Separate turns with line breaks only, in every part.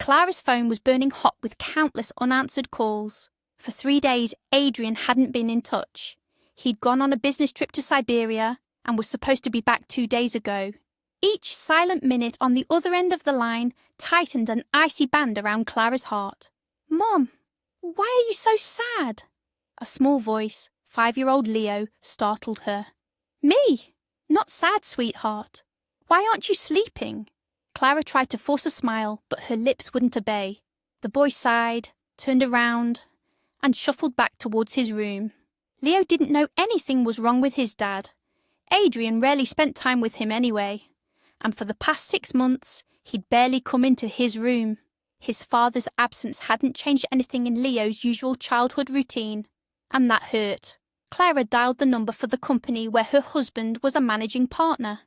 Clara's phone was burning hot with countless unanswered calls. For 3 days, Adrian hadn't been in touch. He'd gone on a business trip to Siberia and was supposed to be back 2 days ago. Each silent minute on the other end of the line tightened an icy band around Clara's heart. "Mom, why are you so sad?" A small voice, 5-year-old Leo, startled her. "Me? Not sad, sweetheart. Why aren't you sleeping?" Clara tried to force a smile, but her lips wouldn't obey. The boy sighed, turned around, and shuffled back towards his room. Leo didn't know anything was wrong with his dad. Adrian rarely spent time with him anyway, and for the past 6 months, he'd barely come into his room. His father's absence hadn't changed anything in Leo's usual childhood routine, and that hurt. Clara dialed the number for the company where her husband was a managing partner.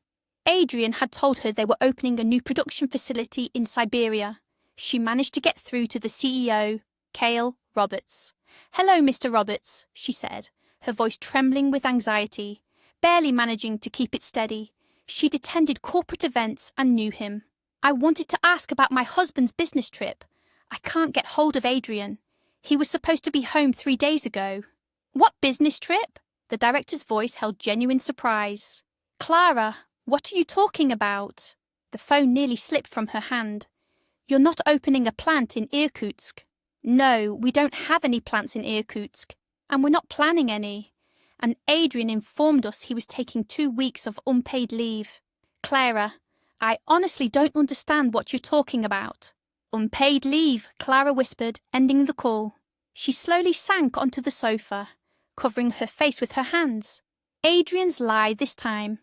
Adrian had told her they were opening a new production facility in Siberia. She managed to get through to the CEO, Cale Roberts. "Hello, Mr. Roberts," she said, her voice trembling with anxiety, barely managing to keep it steady. She'd attended corporate events and knew him. "I wanted to ask about my husband's business trip. I can't get hold of Adrian. He was supposed to be home 3 days ago." "What business trip?" The director's voice held genuine surprise. "Clara, what are you talking about?" The phone nearly slipped from her hand. "You're not opening a plant in Irkutsk." "No, we don't have any plants in Irkutsk, and we're not planning any. And Adrian informed us he was taking 2 weeks of unpaid leave." "Clara, I honestly don't understand what you're talking about." "Unpaid leave," Clara whispered, ending the call. She slowly sank onto the sofa, covering her face with her hands. Adrian's lie this time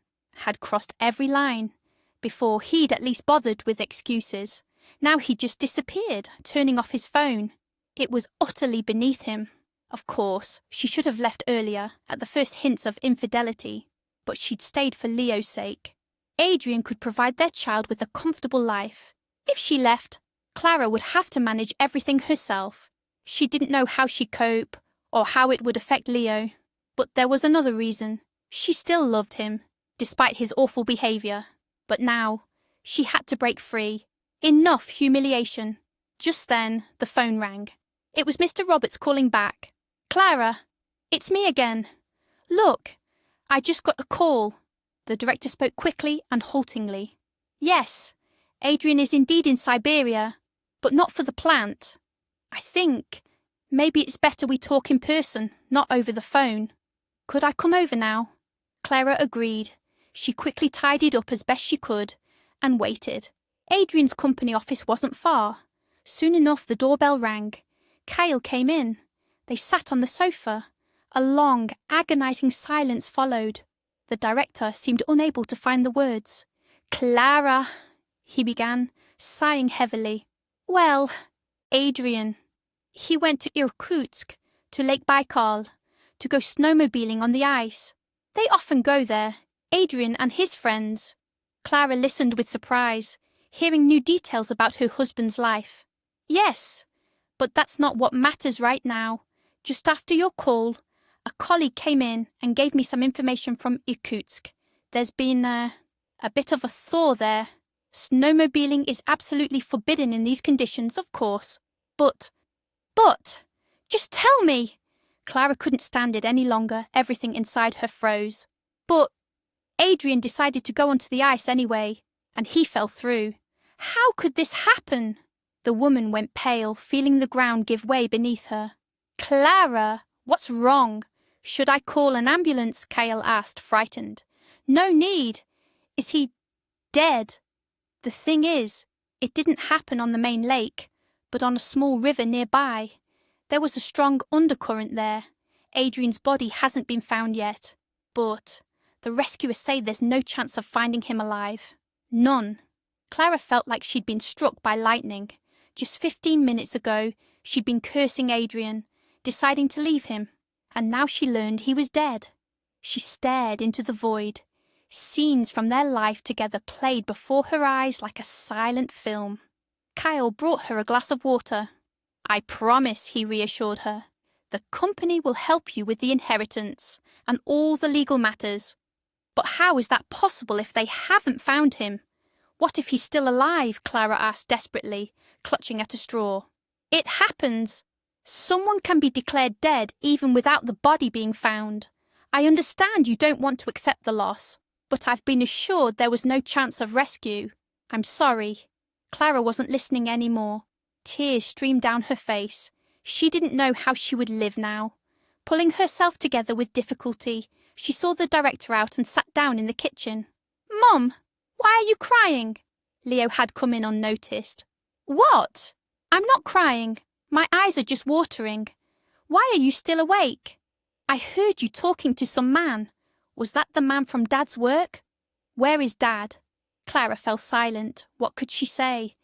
had crossed every line. Before, he'd at least bothered with excuses. Now he'd just disappeared, turning off his phone. It was utterly beneath him. Of course, she should have left earlier, at the first hints of infidelity, but she'd stayed for Leo's sake. Adrian could provide their child with a comfortable life. If she left, Clara would have to manage everything herself. She didn't know how she'd cope, or how it would affect Leo. But there was another reason. She still loved him, despite his awful behaviour. But now, she had to break free. Enough humiliation. Just then, the phone rang. It was Mr. Roberts calling back. "Clara, it's me again. Look, I just got a call." The director spoke quickly and haltingly. "Yes, Adrian is indeed in Siberia, but not for the plant. I think maybe it's better we talk in person, not over the phone. Could I come over now?" Clara agreed. She quickly tidied up as best she could and waited. Adrian's company office wasn't far. Soon enough, the doorbell rang. Cale came in. They sat on the sofa. A long, agonizing silence followed. The director seemed unable to find the words. "Clara," he began, sighing heavily. "Well, Adrian. He went to Irkutsk, to Lake Baikal, to go snowmobiling on the ice. They often go there, Adrian and his friends." Clara listened with surprise, hearing new details about her husband's life. "Yes, but that's not what matters right now. Just after your call, a colleague came in and gave me some information from Irkutsk. There's been a bit of a thaw there. Snowmobiling is absolutely forbidden in these conditions, of course. But, just tell me!" Clara couldn't stand it any longer. Everything inside her froze. "But Adrian decided to go onto the ice anyway, and he fell through. How could this happen?" The woman went pale, feeling the ground give way beneath her. "Clara, what's wrong? Should I call an ambulance?" Cale asked, frightened. "No need. Is he dead?" "The thing is, it didn't happen on the main lake, but on a small river nearby. There was a strong undercurrent there. Adrian's body hasn't been found yet, but the rescuers say there's no chance of finding him alive. None." Clara felt like she'd been struck by lightning. Just 15 minutes ago, she'd been cursing Adrian, deciding to leave him, and now she learned he was dead. She stared into the void. Scenes from their life together played before her eyes like a silent film. Kyle brought her a glass of water. "I promise," he reassured her. "The company will help you with the inheritance and all the legal matters. But how is that possible if they haven't found him?" "What if he's still alive?" Clara asked desperately, clutching at a straw. It happens. Someone can be declared dead even without the body being found. I understand you don't want to accept the loss, but I've been assured there was no chance of rescue. I'm sorry. Clara wasn't listening anymore. Tears streamed down her face. She didn't know how she would live now. Pulling herself together with difficulty, she saw the director out and sat down in the kitchen. "Mum, why are you crying?" Leo had come in unnoticed. "What?" "I'm not crying. My eyes are just watering. Why are you still awake?" "I heard you talking to some man. Was that the man from Dad's work?" "Where is Dad?" Clara fell silent. What could she say?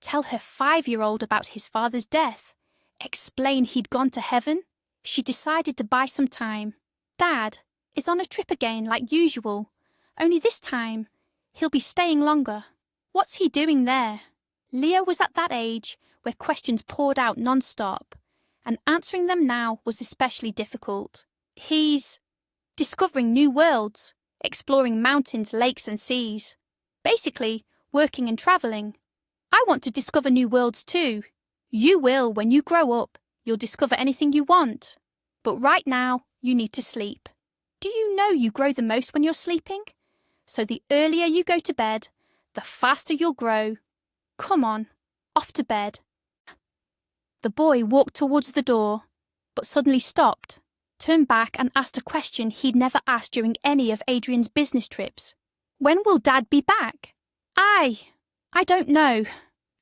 Tell her 5-year-old about his father's death? Explain he'd gone to heaven? She decided to buy some time. "Dad is on a trip again like usual. Only this time, he'll be staying longer. What's he doing there?" Leo was at that age where questions poured out non-stop, and answering them now was especially difficult. "He's discovering new worlds, exploring mountains, lakes and seas. Basically, working and travelling. I want to discover new worlds too. You will when you grow up. You'll discover anything you want. But right now, you need to sleep. Do you know you grow the most when you're sleeping? So the earlier you go to bed, the faster you'll grow. Come on, off to bed." The boy walked towards the door, but suddenly stopped, turned back and asked a question he'd never asked during any of Adrian's business trips. "When will Dad be back?" I don't know."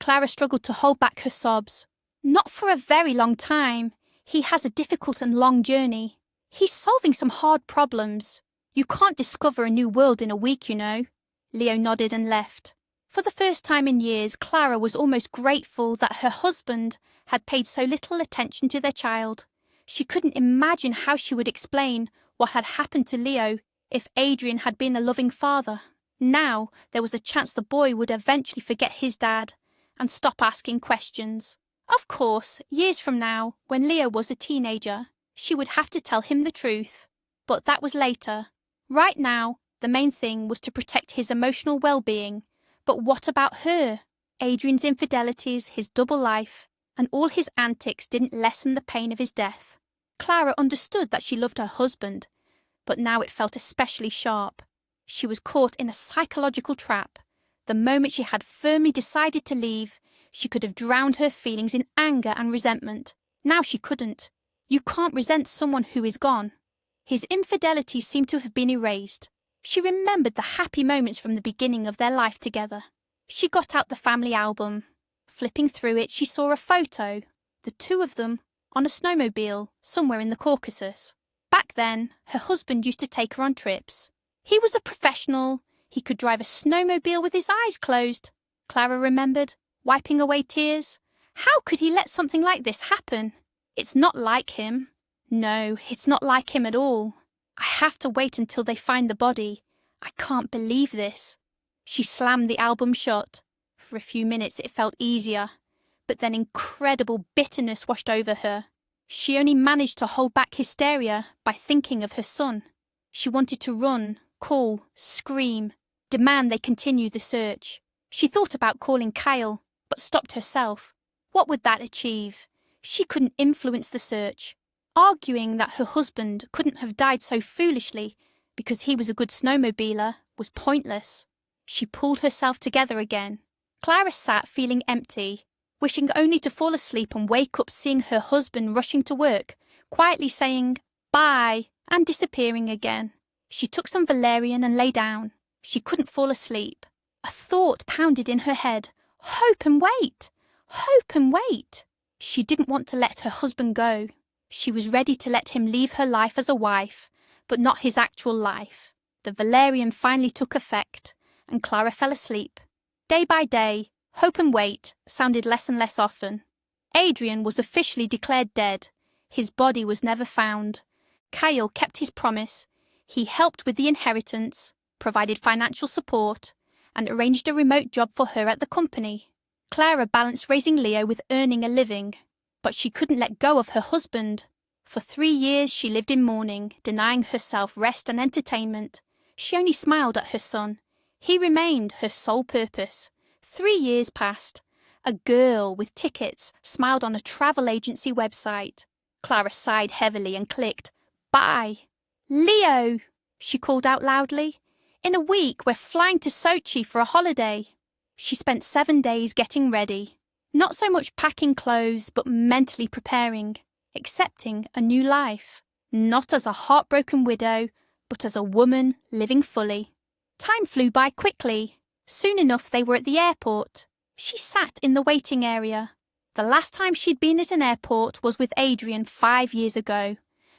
Clara struggled to hold back her sobs. "Not for a very long time. He has a difficult and long journey. He's solving some hard problems. You can't discover a new world in a week, you know." Leo nodded and left. For the first time in years, Clara was almost grateful that her husband had paid so little attention to their child. She couldn't imagine how she would explain what had happened to Leo if Adrian had been a loving father. Now there was a chance the boy would eventually forget his dad and stop asking questions. Of course, years from now, when Leo was a teenager, she would have to tell him the truth. But that was later. Right now, the main thing was to protect his emotional well-being. But what about her? Adrian's infidelities, his double life, and all his antics didn't lessen the pain of his death. Clara understood that she loved her husband, but now it felt especially sharp. She was caught in a psychological trap. The moment she had firmly decided to leave, she could have drowned her feelings in anger and resentment. Now she couldn't. You can't resent someone who is gone. His infidelity seemed to have been erased. She remembered the happy moments from the beginning of their life together. She got out the family album. Flipping through it, she saw a photo, the two of them, on a snowmobile somewhere in the Caucasus. Back then, her husband used to take her on trips. He was a professional. He could drive a snowmobile with his eyes closed, Clara remembered, wiping away tears. How could he let something like this happen? It's not like him. No, it's not like him at all. I have to wait until they find the body. I can't believe this. She slammed the album shut. For a few minutes it felt easier, but then incredible bitterness washed over her. She only managed to hold back hysteria by thinking of her son. She wanted to run, call, scream, demand they continue the search. She thought about calling Kyle, but stopped herself. What would that achieve? She couldn't influence the search. Arguing that her husband couldn't have died so foolishly because he was a good snowmobiler was pointless. She pulled herself together again. Clara sat feeling empty, wishing only to fall asleep and wake up seeing her husband rushing to work, quietly saying bye and disappearing again. She took some valerian and lay down. She couldn't fall asleep. A thought pounded in her head. Hope and wait! Hope and wait! She didn't want to let her husband go. She was ready to let him leave her life as a wife, but not his actual life. The valerian finally took effect, and Clara fell asleep. Day by day, hope and wait sounded less and less often. Adrian was officially declared dead. His body was never found. Kyle kept his promise. He helped with the inheritance, provided financial support, and arranged a remote job for her at the company. Clara balanced raising Leo with earning a living, but she couldn't let go of her husband. For 3 years she lived in mourning, denying herself rest and entertainment. She only smiled at her son. He remained her sole purpose. 3 years passed. A girl with tickets smiled on a travel agency website. Clara sighed heavily and clicked, "Buy." "Leo," she called out loudly. "In a week we're flying to Sochi for a holiday." She spent 7 days getting ready. Not so much packing clothes, but mentally preparing, accepting a new life. Not as a heartbroken widow, but as a woman living fully. Time flew by quickly. Soon enough they were at the airport. She sat in the waiting area. The last time she'd been at an airport was with Adrian 5 years ago.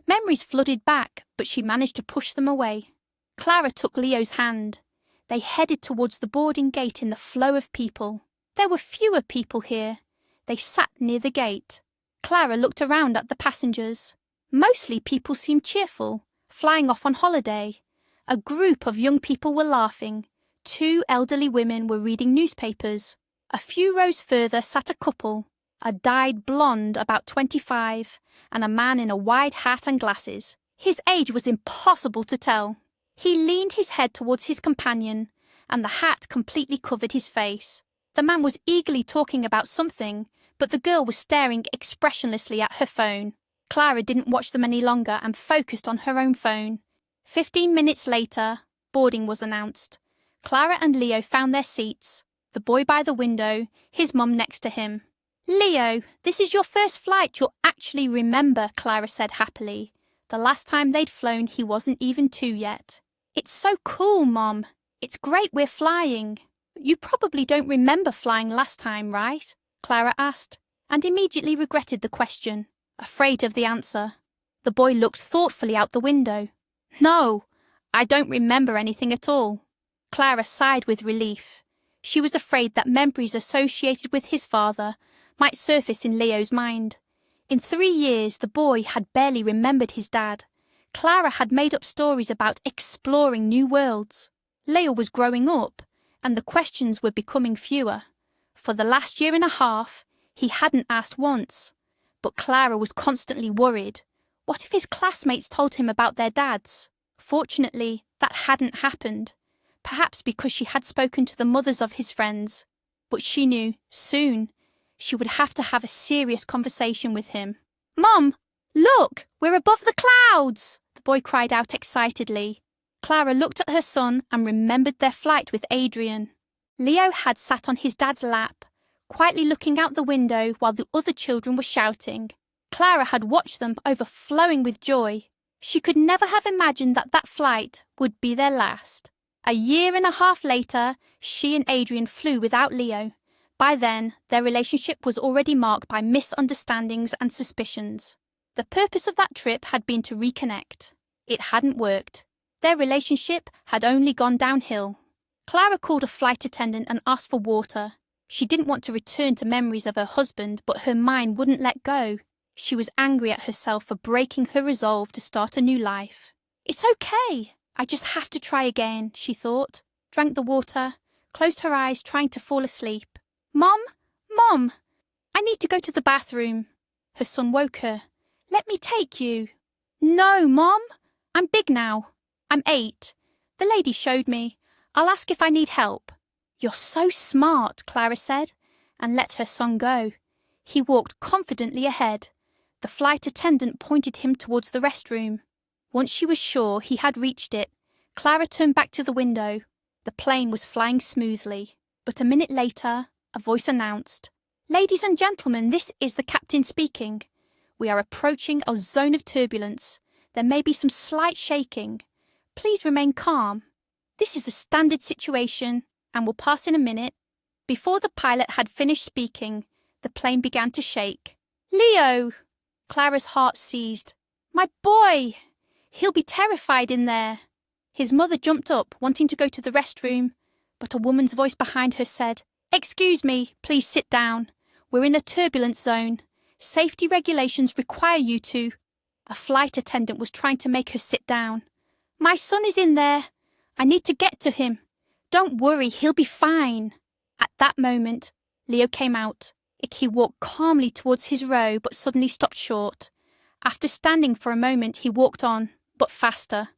Memories flooded back, but she managed to push them away. Clara took Leo's hand. They headed towards the boarding gate in the flow of people. There were fewer people here. They sat near the gate. Clara looked around at the passengers. Mostly people seemed cheerful, flying off on holiday. A group of young people were laughing. 2 elderly women were reading newspapers. A few rows further sat a couple, a dyed blonde about 25, and a man in a wide hat and glasses. His age was impossible to tell. He leaned his head towards his companion, and the hat completely covered his face. The man was eagerly talking about something, but the girl was staring expressionlessly at her phone. Clara didn't watch them any longer and focused on her own phone. 15 minutes later, boarding was announced. Clara and Leo found their seats, the boy by the window, his mum next to him. "Leo, this is your first flight you'll actually remember," Clara said happily. The last time they'd flown, he wasn't even 2 yet. "It's so cool, Mom. It's great we're flying." "You probably don't remember flying last time, right?" Clara asked, and immediately regretted the question, afraid of the answer. The boy looked thoughtfully out the window. "No, I don't remember anything at all." Clara sighed with relief. She was afraid that memories associated with his father might surface in Leo's mind. In 3 years, the boy had barely remembered his dad. Clara had made up stories about exploring new worlds. Leo was growing up, and the questions were becoming fewer. For the last 1.5 years, he hadn't asked once. But Clara was constantly worried. What if his classmates told him about their dads? Fortunately, that hadn't happened. Perhaps because she had spoken to the mothers of his friends. But she knew, soon, she would have to have a serious conversation with him. "Mom, look, we're above the clouds!" the boy cried out excitedly. Clara looked at her son and remembered their flight with Adrian. Leo had sat on his dad's lap, quietly looking out the window while the other children were shouting. Clara had watched them overflowing with joy. She could never have imagined that that flight would be their last. 1.5 years later, she and Adrian flew without Leo. By then, their relationship was already marked by misunderstandings and suspicions. The purpose of that trip had been to reconnect. It hadn't worked. Their relationship had only gone downhill. Clara called a flight attendant and asked for water. She didn't want to return to memories of her husband, but her mind wouldn't let go. She was angry at herself for breaking her resolve to start a new life. "It's okay. I just have to try again," she thought, drank the water, closed her eyes trying to fall asleep. "Mom, Mom, I need to go to the bathroom." Her son woke her. "Let me take you." "No, Mom. I'm big now. I'm 8. The lady showed me. I'll ask if I need help." "You're so smart," Clara said, and let her son go. He walked confidently ahead. The flight attendant pointed him towards the restroom. Once she was sure he had reached it, Clara turned back to the window. The plane was flying smoothly, but a minute later, a voice announced, "Ladies and gentlemen, this is the captain speaking. We are approaching a zone of turbulence. There may be some slight shaking. Please remain calm. This is a standard situation and will pass in a minute." Before the pilot had finished speaking, the plane began to shake. "Leo!" Clara's heart seized. "My boy! He'll be terrified in there." His mother jumped up, wanting to go to the restroom, but a woman's voice behind her said, "Excuse me, please sit down. We're in a turbulence zone. Safety regulations require you to—" A flight attendant was trying to make her sit down. "My son is in there. I need to get to him. Don't worry, he'll be fine." At that moment, Leo came out. He walked calmly towards his row, but suddenly stopped short. After standing for a moment, he walked on, but faster.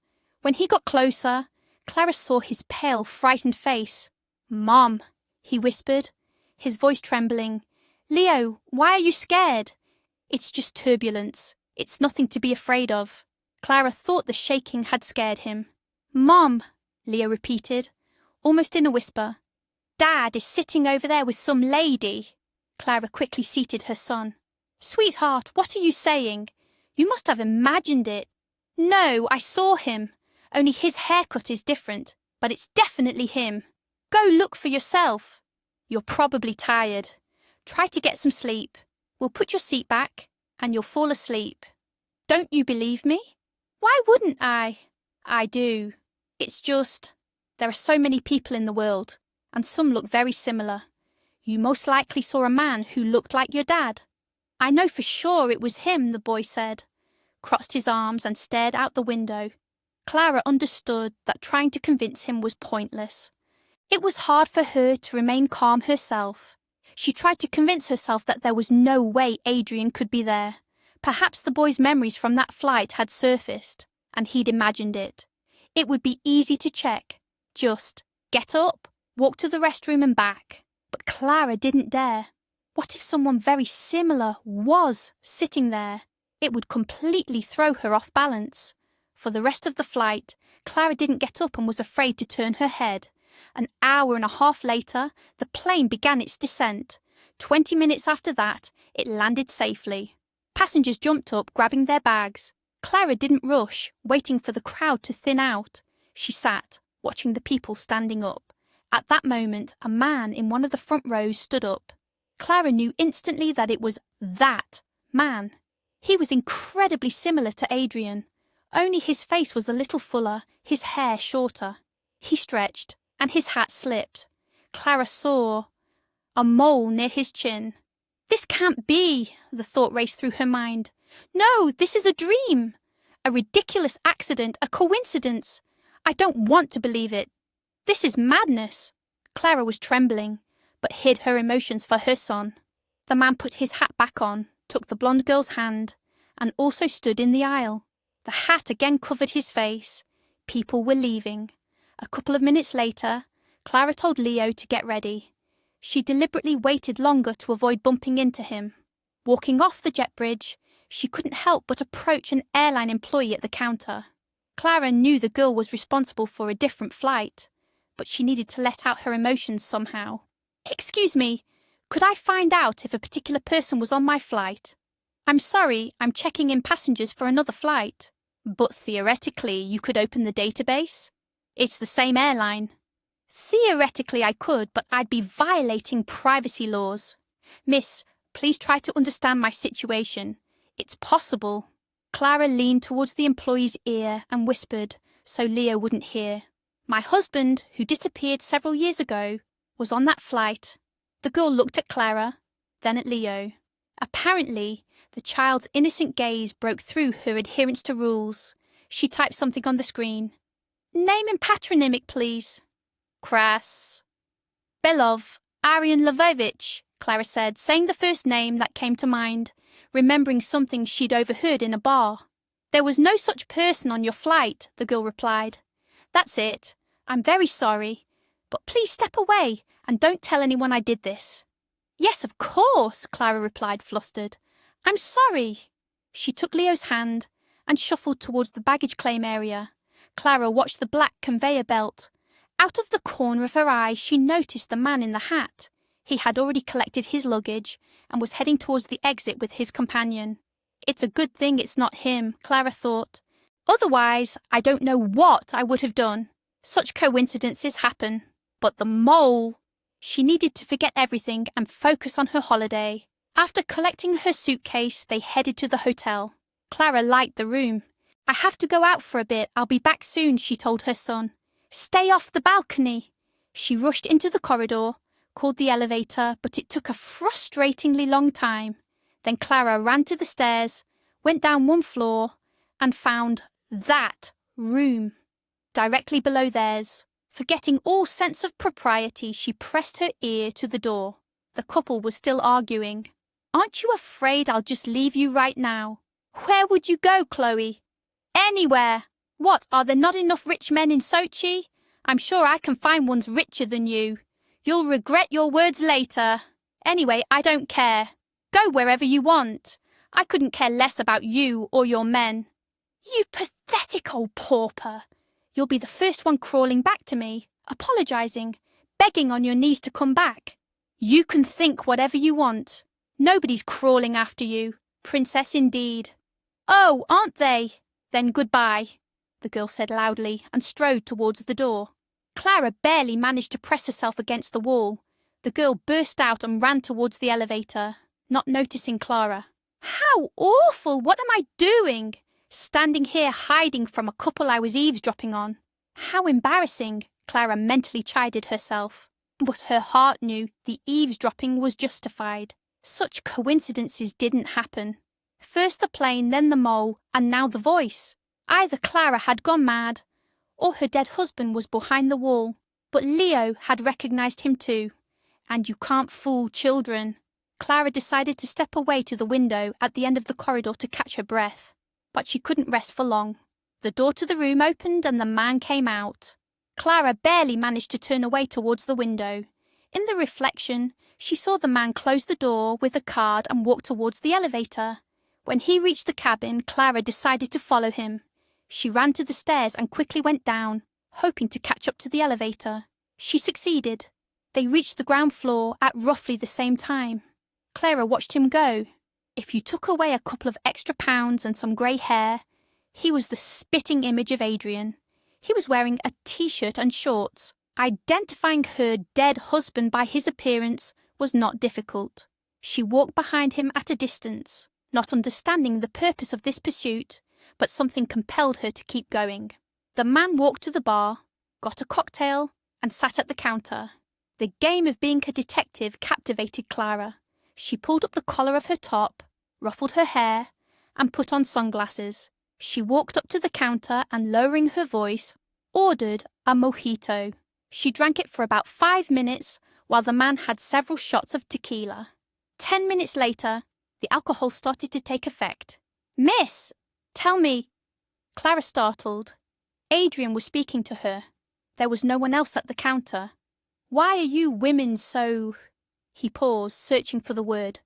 When he got closer, Clara saw his pale, frightened face. "Mom," he whispered. his voice trembling. "Leo, why are you scared?" "It's just turbulence. It's nothing to be afraid of." Clara thought the shaking had scared him. "Mom," Leo repeated, almost in a whisper. "Dad is sitting over there with some lady." Clara quickly seated her son. "Sweetheart, what are you saying? You must have imagined it." "No, I saw him. Only his haircut is different, but it's definitely him. Go look for yourself." "You're probably tired. Try to get some sleep. We'll put your seat back, and you'll fall asleep." "Don't you believe me?" "Why wouldn't I?" "I do. It's just, there are so many people in the world, and some look very similar. You most likely saw a man who looked like your dad." "I know for sure it was him," the boy said, crossed his arms and stared out the window. Clara understood that trying to convince him was pointless. It was hard for her to remain calm herself. She tried to convince herself that there was no way Adrian could be there. Perhaps the boy's memories from that flight had surfaced, and he'd imagined it. It would be easy to check. Just get up, walk to the restroom and back. But Clara didn't dare. What if someone very similar was sitting there? It would completely throw her off balance. For the rest of the flight, Clara didn't get up and was afraid to turn her head. An hour and a half later, the plane began its descent. 20 minutes after that, it landed safely. Passengers jumped up, grabbing their bags. Clara didn't rush, waiting for the crowd to thin out. She sat, watching the people standing up. At that moment, a man in one of the front rows stood up. Clara knew instantly that it was that man. He was incredibly similar to Adrian. Only his face was a little fuller, his hair shorter. He stretched, and his hat slipped. Clara saw a mole near his chin. "This can't be," the thought raced through her mind. "No, this is a dream. A ridiculous accident, a coincidence. I don't want to believe it. This is madness." Clara was trembling, but hid her emotions for her son. The man put his hat back on, took the blonde girl's hand, and also stood in the aisle. The hat again covered his face. People were leaving. A couple of minutes later, Clara told Leo to get ready. She deliberately waited longer to avoid bumping into him. Walking off the jet bridge, she couldn't help but approach an airline employee at the counter. Clara knew the girl was responsible for a different flight, but she needed to let out her emotions somehow. "Excuse me, could I find out if a particular person was on my flight? I'm sorry, I'm checking in passengers for another flight." "But theoretically, you could open the database. It's the same airline." "Theoretically I could, but I'd be violating privacy laws. Miss, please try to understand my situation. It's possible." Clara leaned towards the employee's ear and whispered, so Leo wouldn't hear. "My husband, who disappeared several years ago, was on that flight." The girl looked at Clara, then at Leo. Apparently, the child's innocent gaze broke through her adherence to rules. She typed something on the screen. "Name and patronymic, please." "Crass." "Belov, Aryan Lvovich," Clara said, saying the first name that came to mind, remembering something she'd overheard in a bar. "There was no such person on your flight," the girl replied. "That's it. I'm very sorry. But please step away and don't tell anyone I did this." "Yes, of course," Clara replied, flustered. "I'm sorry." She took Leo's hand and shuffled towards the baggage claim area. Clara watched the black conveyor belt. Out of the corner of her eye, she noticed the man in the hat. He had already collected his luggage and was heading towards the exit with his companion. It's a good thing it's not him, Clara thought. Otherwise, I don't know what I would have done. Such coincidences happen. But the mole! She needed to forget everything and focus on her holiday. After collecting her suitcase, they headed to the hotel. Clara liked the room. "I have to go out for a bit. I'll be back soon," she told her son. "Stay off the balcony." She rushed into the corridor, called the elevator, but it took a frustratingly long time. Then Clara ran to the stairs, went down one floor, and found that room directly below theirs. Forgetting all sense of propriety, she pressed her ear to the door. The couple was still arguing. "Aren't you afraid I'll just leave you right now?" "Where would you go, Chloe?" "Anywhere. What, are there not enough rich men in Sochi? I'm sure I can find ones richer than you. You'll regret your words later." Anyway, I don't care. Go wherever you want. I couldn't care less about you or your men. You pathetic old pauper. You'll be the first one crawling back to me, apologising, begging on your knees to come back. You can think whatever you want. Nobody's crawling after you. Princess indeed. Oh, aren't they? Then goodbye, the girl said loudly and strode towards the door. Clara barely managed to press herself against the wall. The girl burst out and ran towards the elevator, not noticing Clara. How awful! What am I doing? Standing here hiding from a couple I was eavesdropping on. How embarrassing, Clara mentally chided herself. But her heart knew the eavesdropping was justified. Such coincidences didn't happen. First the plane, then the mole, and now the voice. Either Clara had gone mad, or her dead husband was behind the wall. But Leo had recognised him too. And you can't fool children. Clara decided to step away to the window at the end of the corridor to catch her breath. But she couldn't rest for long. The door to the room opened and the man came out. Clara barely managed to turn away towards the window. In the reflection, she saw the man close the door with a card and walk towards the elevator. When he reached the cabin, Clara decided to follow him. She ran to the stairs and quickly went down, hoping to catch up to the elevator. She succeeded. They reached the ground floor at roughly the same time. Clara watched him go. If you took away a couple of extra pounds and some grey hair, he was the spitting image of Adrian. He was wearing a t-shirt and shorts. Identifying her dead husband by his appearance was not difficult. She walked behind him at a distance, not understanding the purpose of this pursuit, but something compelled her to keep going. The man walked to the bar, got a cocktail, and sat at the counter. The game of being a detective captivated Clara. She pulled up the collar of her top, ruffled her hair, and put on sunglasses. She walked up to the counter and, lowering her voice, ordered a mojito. She drank it for about 5 minutes while the man had several shots of tequila. 10 minutes later, the alcohol started to take effect. "Miss, tell me—" Clara startled. Adrian was speaking to her. There was no one else at the counter. "Why are you women so—" He paused, searching for the word.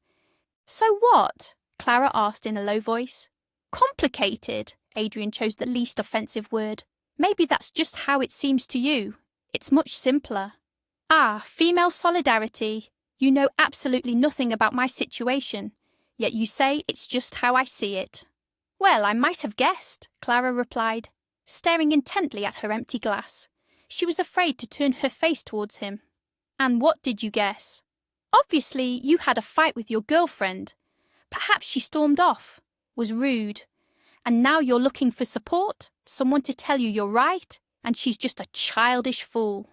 "So what?" Clara asked in a low voice. "Complicated." Adrian chose the least offensive word. "Maybe that's just how it seems to you. It's much simpler." "Ah, female solidarity. You know absolutely nothing about my situation, yet you say it's just how I see it." "Well, I might have guessed," Clara replied, staring intently at her empty glass. She was afraid to turn her face towards him. "And what did you guess?" "Obviously, you had a fight with your girlfriend. Perhaps she stormed off, was rude, and now you're looking for support, someone to tell you you're right, and she's just a childish fool."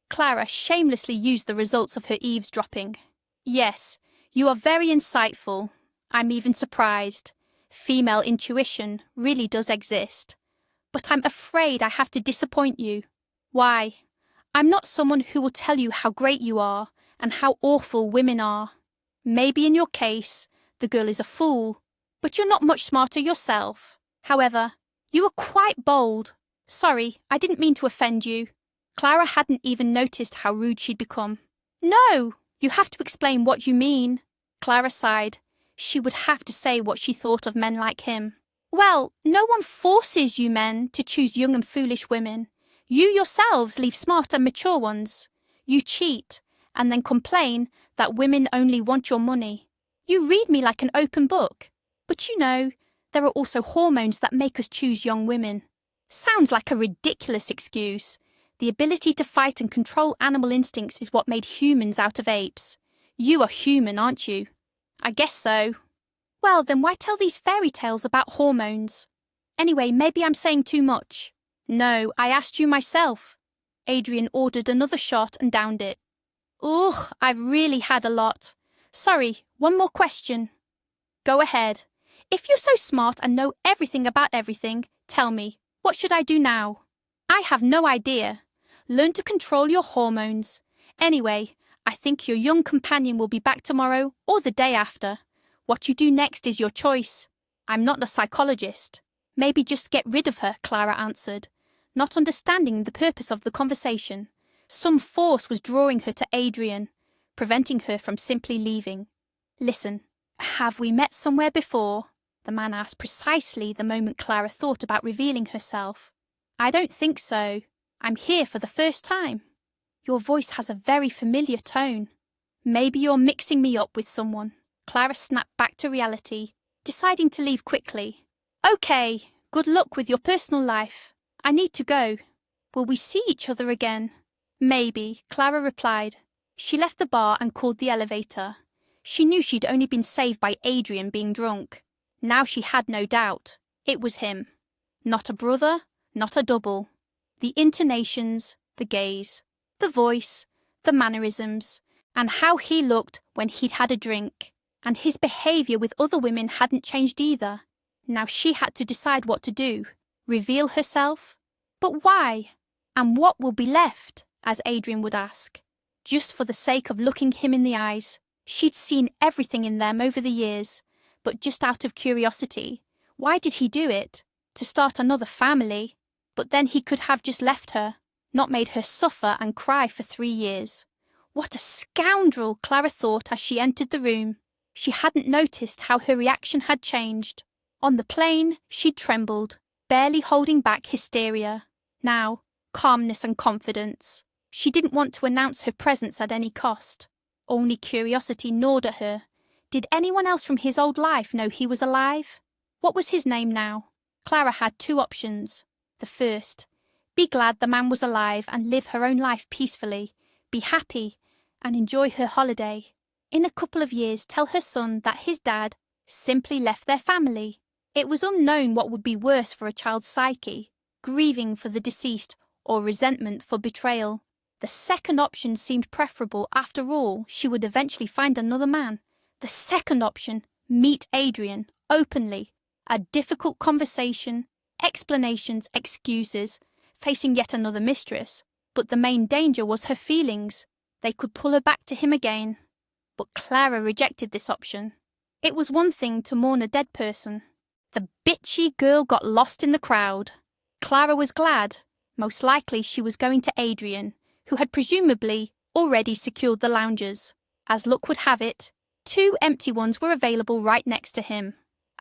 Clara shamelessly used the results of her eavesdropping. "Yes, you are very insightful. I'm even surprised. Female intuition really does exist. But I'm afraid I have to disappoint you. Why? I'm not someone who will tell you how great you are and how awful women are. Maybe in your case, the girl is a fool, but you're not much smarter yourself. However, you are quite bold. Sorry, I didn't mean to offend you." Clara hadn't even noticed how rude she'd become. "No, you have to explain what you mean." Clara sighed. She would have to say what she thought of men like him. "Well, no one forces you men to choose young and foolish women. You yourselves leave smart and mature ones. You cheat, and then complain that women only want your money. You read me like an open book. But you know, there are also hormones that make us choose young women. Sounds like a ridiculous excuse. The ability to fight and control animal instincts is what made humans out of apes. You are human, aren't you?" "I guess so." "Well, then why tell these fairy tales about hormones? Anyway, maybe I'm saying too much." "No, I asked you myself." Adrian ordered another shot and downed it. "Ugh, I've really had a lot. Sorry, one more question." "Go ahead. If you're so smart and know everything about everything, tell me, what should I do now?" "I have no idea. Learn to control your hormones. Anyway, I think your young companion will be back tomorrow or the day after. What you do next is your choice. I'm not a psychologist." "Maybe just get rid of her," Clara answered, not understanding the purpose of the conversation. Some force was drawing her to Adrian. preventing her from simply leaving. "Listen, have we met somewhere before?" the man asked precisely the moment Clara thought about revealing herself. "I don't think so. I'm here for the first time." "Your voice has a very familiar tone." "Maybe you're mixing me up with someone." Clara snapped back to reality, deciding to leave quickly. "Okay, good luck with your personal life. I need to go." "Will we see each other again?" "Maybe," Clara replied. She left the bar and called the elevator. She knew she'd only been saved by Adrian being drunk. Now she had no doubt. It was him. Not a brother, not a double. The intonations, the gaze, the voice, the mannerisms, and how he looked when he'd had a drink. And his behaviour with other women hadn't changed either. Now she had to decide what to do. Reveal herself? But why? And what will be left, as Adrian would ask? Just for the sake of looking him in the eyes. She'd seen everything in them over the years, but just out of curiosity. Why did he do it? To start another family. But then he could have just left her, not made her suffer and cry for 3 years. What a scoundrel, Clara thought as she entered the room. She hadn't noticed how her reaction had changed. On the plane, she'd trembled, barely holding back hysteria. Now, calmness and confidence. She didn't want to announce her presence at any cost. Only curiosity gnawed at her. Did anyone else from his old life know he was alive? What was his name now? Clara had 2 options. The first, be glad the man was alive and live her own life peacefully, be happy, and enjoy her holiday. In a couple of years tell her son that his dad simply left their family. It was unknown what would be worse for a child's psyche, grieving for the deceased or resentment for betrayal. The second option seemed preferable. After all, she would eventually find another man. The second option, meet Adrian, openly. A difficult conversation, explanations, excuses, facing yet another mistress. But the main danger was her feelings. They could pull her back to him again. But Clara rejected this option. It was one thing to mourn a dead person. The bitchy girl got lost in the crowd. Clara was glad. Most likely she was going to Adrian, who had presumably already secured the lounges. As luck would have it, 2 empty ones were available right next to him,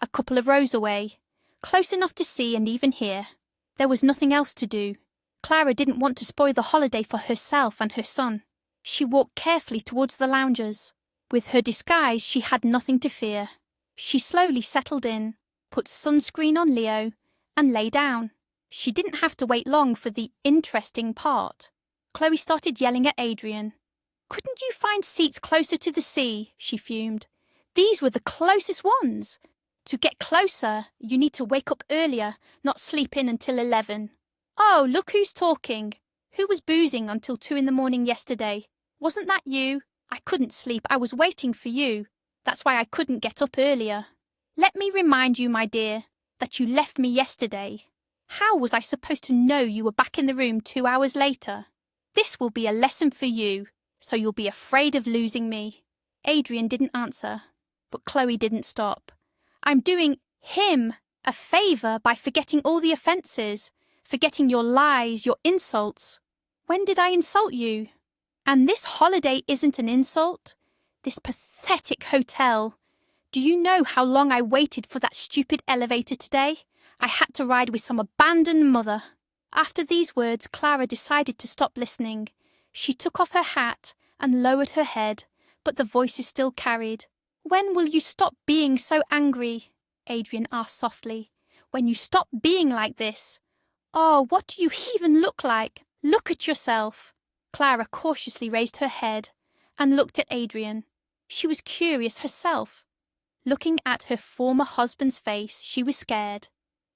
a couple of rows away, close enough to see and even hear. There was nothing else to do. Clara didn't want to spoil the holiday for herself and her son. She walked carefully towards the loungers. With her disguise, she had nothing to fear. She slowly settled in, put sunscreen on Leo, and lay down. She didn't have to wait long for the interesting part. Chloe started yelling at Adrian. "Couldn't you find seats closer to the sea?" she fumed. "These were the closest ones. To get closer, you need to wake up earlier, not sleep in until 11. Oh, look who's talking. Who was boozing until 2 in the morning yesterday? Wasn't that you? I couldn't sleep. I was waiting for you. That's why I couldn't get up earlier. Let me remind you, my dear, that you left me yesterday. How was I supposed to know you were back in the room 2 hours later? This will be a lesson for you, so you'll be afraid of losing me." Adrian didn't answer, but Chloe didn't stop. "I'm doing him a favour by forgetting all the offences, forgetting your lies, your insults. When did I insult you? And this holiday isn't an insult. This pathetic hotel. Do you know how long I waited for that stupid elevator today? I had to ride with some abandoned mother." After these words, Clara decided to stop listening. She took off her hat and lowered her head, but the voices still carried. "When will you stop being so angry?" Adrian asked softly. "When you stop being like this? Oh, what do you even look like? Look at yourself." Clara cautiously raised her head and looked at Adrian. She was curious herself. Looking at her former husband's face, she was scared.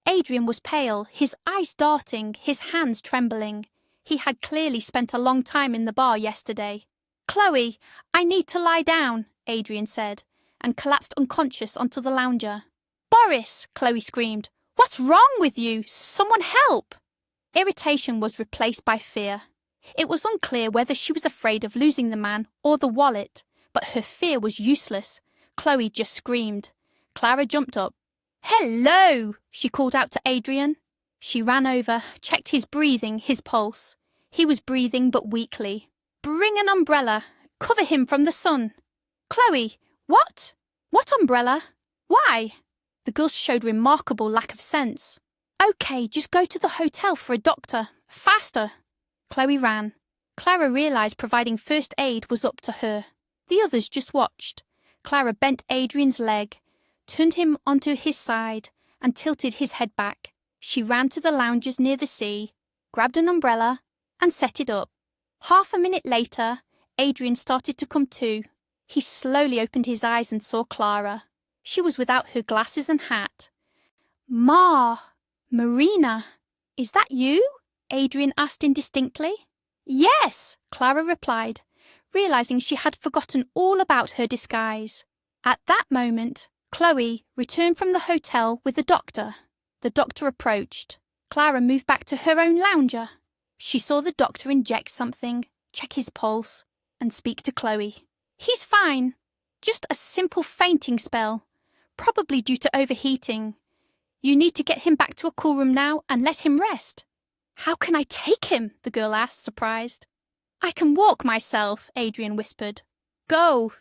Adrian was pale, his eyes darting, his hands trembling. He had clearly spent a long time in the bar yesterday. "Chloe, I need to lie down," Adrian said, and collapsed unconscious onto the lounger. "Boris!" Chloe screamed. "What's wrong with you? Someone help!" Irritation was replaced by fear. It was unclear whether she was afraid of losing the man or the wallet, but her fear was useless. Chloe just screamed. Clara jumped up. "Hello!" she called out to Adrian. She ran over, checked his breathing, his pulse. He was breathing but weakly. "Bring an umbrella," Cover him from the sun. Chloe, what? What umbrella? Why? The girls showed remarkable lack of sense. Okay, just go to the hotel for a doctor. Faster! Chloe ran. Clara realised providing first aid was up to her. The others just watched. Clara bent Adrian's leg, turned him onto his side, and tilted his head back. She ran to the loungers near the sea, grabbed an umbrella, and set it up. Half a minute later, Adrian started to come to. He slowly opened his eyes and saw Clara. She was without her glasses and hat. Marina, is that you? Adrian asked indistinctly. Yes, Clara replied, realising she had forgotten all about her disguise. At that moment, Chloe returned from the hotel with the doctor. The doctor approached. Clara moved back to her own lounger. She saw the doctor inject something, check his pulse, and speak to Chloe. He's fine. Just a simple fainting spell, probably due to overheating. You need to get him back to a cool room now and let him rest. How can I take him? The girl asked, surprised. I can walk myself, Adrian whispered. Go,